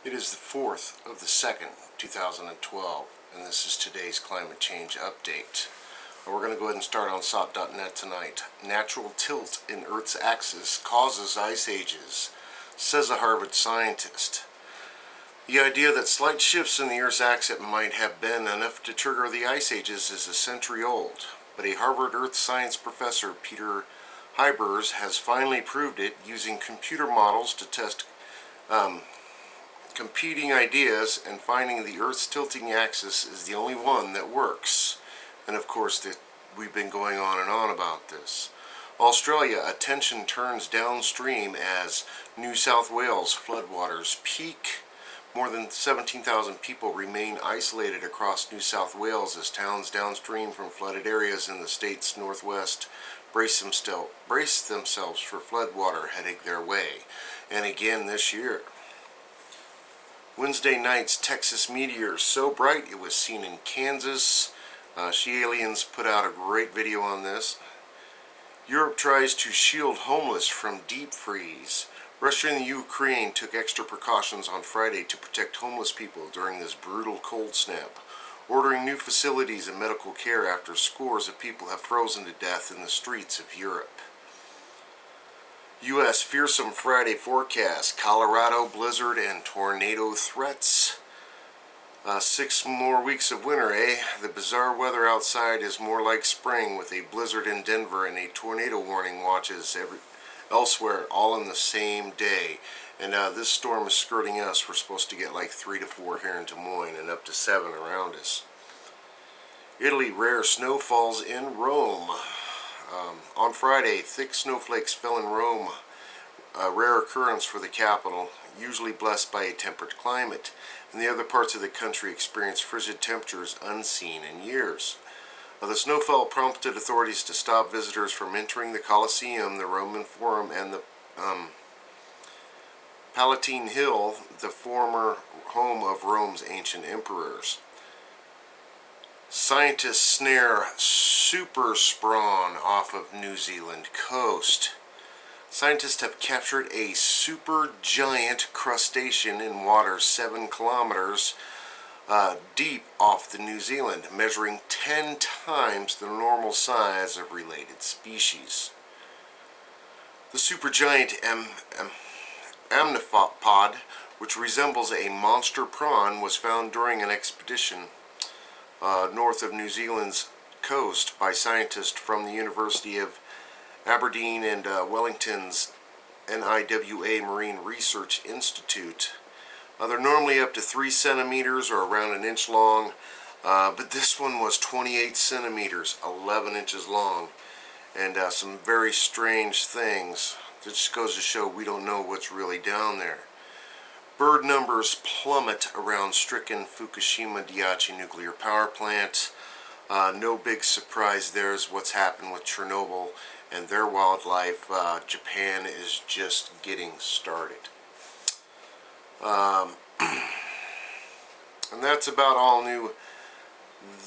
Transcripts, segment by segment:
It is the 4th of the 2nd, 2012, and this is today's climate change update. We're going to go ahead and start on SOT.net tonight. Natural tilt in Earth's axis causes ice ages, says a Harvard scientist. The idea that slight shifts in the Earth's axis might have been enough to trigger the ice ages is a century old, but a Harvard Earth science professor, Peter Hybers, has finally proved it using computer models to test competing ideas, and finding the Earth's tilting axis is the only one that works. And of course, we've been going on and on about this. Australia, attention turns downstream as New South Wales floodwaters peak. More than 17,000 people remain isolated across New South Wales as towns downstream from flooded areas in the state's northwest brace themselves for floodwater heading their way. And again this year. Wednesday night's Texas meteor so bright it was seen in Kansas. She Aliens put out a great video on this. Europe tries to shield homeless from deep freeze. Russia and the Ukraine took extra precautions on Friday to protect homeless people during this brutal cold snap, ordering new facilities and medical care after scores of people have frozen to death in the streets of Europe. U.S. fearsome Friday forecast, Colorado blizzard and tornado threats. 6 more weeks of winter, eh? The bizarre weather outside is more like spring, with a blizzard in Denver and a tornado warning watches elsewhere, all in the same day. And this storm is skirting us. We're supposed to get like 3 to 4 here in Des Moines and up to 7 around us. Italy, rare snow falls in Rome. On Friday, thick snowflakes fell in Rome, a rare occurrence for the capital, usually blessed by a temperate climate, and the other parts of the country experienced frigid temperatures unseen in years. The snowfall prompted authorities to stop visitors from entering the Colosseum, the Roman Forum, and the Palatine Hill, the former home of Rome's ancient emperors. Scientists snare super sprawn off of New Zealand coast. Scientists have captured a super giant crustacean in water 7 kilometers deep off the New Zealand, measuring 10 times the normal size of related species. The supergiant amphipod, which resembles a monster prawn, was found during an expedition north of New Zealand's coast by scientists from the University of Aberdeen and Wellington's NIWA Marine Research Institute. They're normally up to 3 centimeters or around an inch long, but this one was 28 centimeters, 11 inches long, and some very strange things. It just goes to show we don't know what's really down there. Bird numbers plummet around stricken Fukushima Daiichi nuclear power plant. No big surprise there is what's happened with Chernobyl and their wildlife. Japan is just getting started. And that's about all new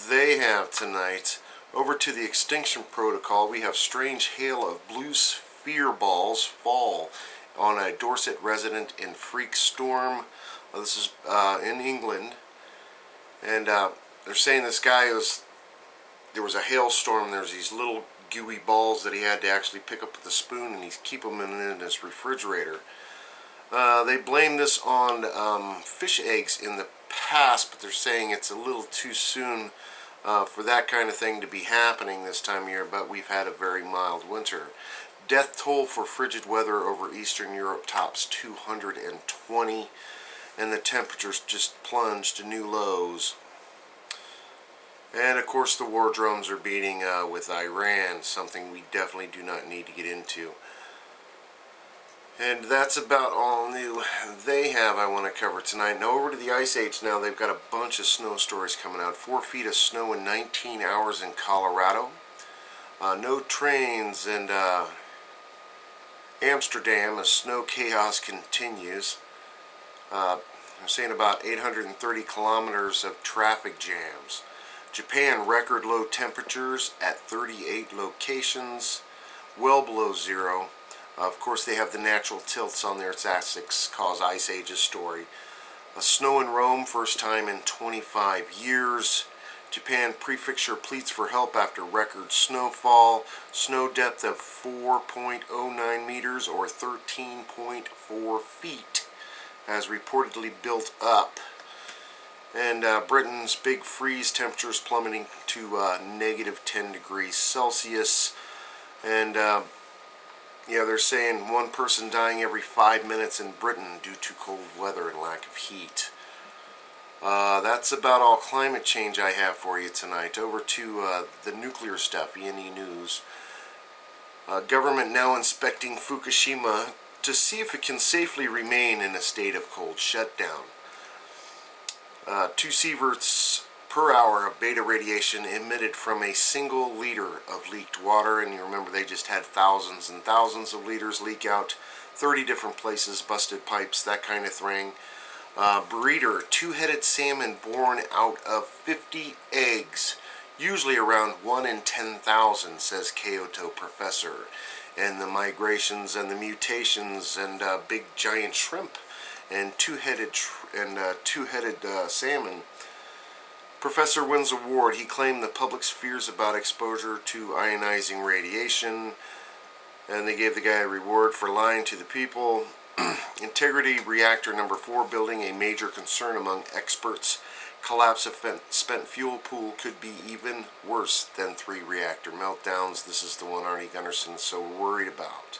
they have tonight. Over to the Extinction Protocol, we have strange hail of blue sphere balls fall on a Dorset resident in freak storm. This is in England, and they're saying this guy there was a hailstorm. There's these little gooey balls that he had to actually pick up with a spoon, and he's keep them in his refrigerator. They blame this on fish eggs in the past, but they're saying it's a little too soon for that kind of thing to be happening this time of year, but we've had a very mild winter. Death toll for frigid weather over Eastern Europe tops 220, and the temperatures just plunged to new lows. And of course the war drums are beating with Iran, something we definitely do not need to get into. And that's about all new they have I want to cover tonight. Now over to the Ice Age now. They've got a bunch of snow stories coming out. 4 feet of snow in 19 hours in Colorado. No trains in Amsterdam as snow chaos continues. I'm saying about 830 kilometers of traffic jams. Japan, record low temperatures at 38 locations, well below zero. Of course, they have the natural tilts on their axis cause ice ages story. A snow in Rome, first time in 25 years. Japan prefecture pleads for help after record snowfall. Snow depth of 4.09 meters or 13.4 feet has reportedly built up. And Britain's big freeze, temperatures plummeting to negative 10 degrees Celsius. And yeah, they're saying one person dying every 5 minutes in Britain due to cold weather and lack of heat. That's about all climate change I have for you tonight. Over to the nuclear stuff, E&E News. Government now inspecting Fukushima to see if it can safely remain in a state of cold shutdown. 2 sieverts per hour of beta radiation emitted from a single liter of leaked water, and you remember they just had thousands and thousands of liters leak out, 30 different places, busted pipes, that kind of thing. Breeder, 2-headed salmon born out of 50 eggs, usually around 1 in 10,000, says Kyoto professor. And the migrations and the mutations and big giant shrimp and two-headed salmon. Professor wins award. He claimed the public's fears about exposure to ionizing radiation, and they gave the guy a reward for lying to the people. Integrity reactor number 4 building, a major concern among experts. Collapse of spent fuel pool could be even worse than 3 reactor meltdowns. This is the one Arnie Gunnarsson is so worried about.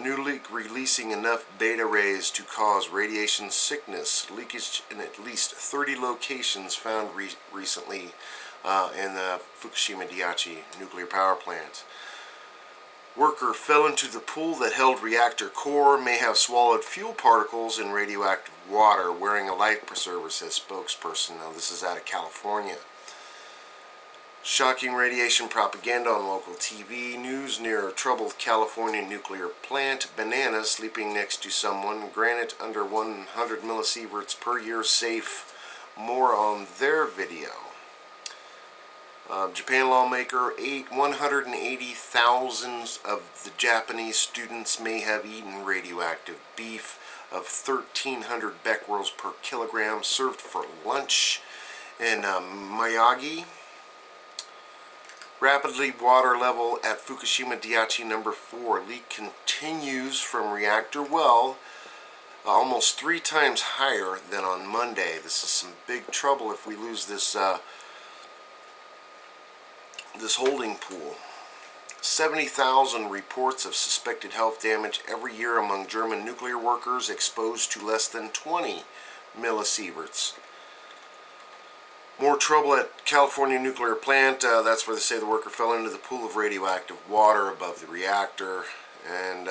New leak releasing enough beta rays to cause radiation sickness. Leakage in at least 30 locations found recently in the Fukushima Daiichi nuclear power plant. Worker fell into the pool that held reactor core, may have swallowed fuel particles in radioactive water, wearing a life preserver, says spokesperson. Now this is out of California. Shocking radiation propaganda on local TV. News near a troubled California nuclear plant. Banana sleeping next to someone. Granite under 100 millisieverts per year safe. More on their video. Japan lawmaker, 180,000 of the Japanese students may have eaten radioactive beef of 1,300 becquerels per kilogram served for lunch in Miyagi. Rapidly water level at Fukushima Daiichi number 4. Leak continues from reactor well, almost 3 times higher than on Monday. This is some big trouble if we lose this this holding pool. 70,000 reports of suspected health damage every year among German nuclear workers exposed to less than 20 millisieverts. More trouble at California nuclear plant. That's where they say the worker fell into the pool of radioactive water above the reactor. And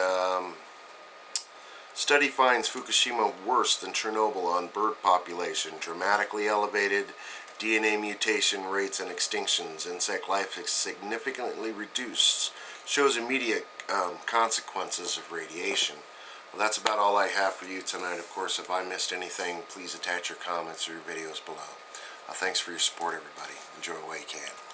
study finds Fukushima worse than Chernobyl on bird population. Dramatically elevated DNA mutation rates and extinctions. Insect life is significantly reduced. Shows immediate consequences of radiation. Well, that's about all I have for you tonight. Of course, if I missed anything, please attach your comments or your videos below. Thanks for your support, everybody. Enjoy while you can.